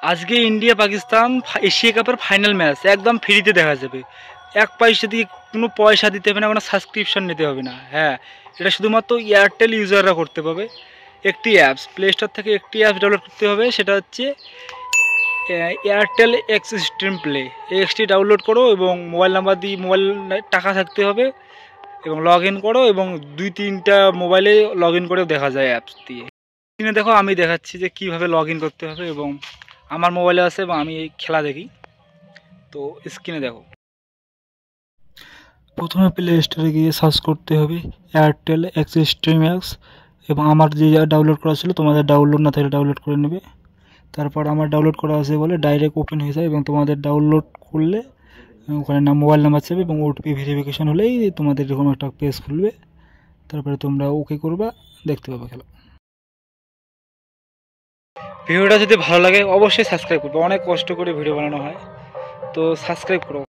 আজকে India Pakistan Asia কাপের final match একদম ফ্রিতে দেখা যাবে। এক পয়সা দিয়ে কোনো পয়সা দিতে হবে না, কোনো সাবস্ক্রিপশন নিতে হবে না। হ্যাঁ, এটা শুধুমাত্র এয়ারটেল ইউজাররা করতে পারবে। একটি অ্যাপস প্লে স্টোর থেকে একটি অ্যাপস ডাউনলোড করতে হবে, সেটা হচ্ছে এয়ারটেল এক্স স্ট্রিম প্লে। এই অ্যাপসটি ডাউনলোড করো এবং মোবাইল নাম্বার দিয়ে মোবাইল টাকা থাকতে হবে এবং লগ ইন করো, এবং 2-3টা মোবাইলে লগ ইন করেও দেখা যায় অ্যাপস দিয়ে। স্ক্রিনে দেখো, আমি দেখাচ্ছি যে কীভাবে লগ ইন করতে হবে, এবং আমার মোবাইলে আছে এবং আমি এই খেলা দেখি। তো স্ক্রিনে দেখো, প্রথমে প্লে স্টোরে গিয়ে সার্চ করতে হবে এয়ারটেল এক্স স্ট্রিম অ্যাপস, এবং আমার যে ডাউনলোড করা ছিল, তোমাদের ডাউনলোড না থাকলে ডাউনলোড করে নেবে। তারপর আমার ডাউনলোড করা আছে বলে ডাইরেক্ট ওপেন হয়ে যায়, এবং তোমাদের ডাউনলোড করলে ওখানে মোবাইল নাম্বার চাইবে এবং ওটিপি ভেরিফিকেশন হলেই তোমাদের এরকম একটা পেজ খুলবে। তারপরে তোমরা ওকে করবা, দেখতে পাবে খেলা। ভিডিওটা যদি ভালো লাগে অবশ্যই সাবস্ক্রাইব করবে, অনেক কষ্ট করে ভিডিও বানানো হয়, তো সাবস্ক্রাইব করো।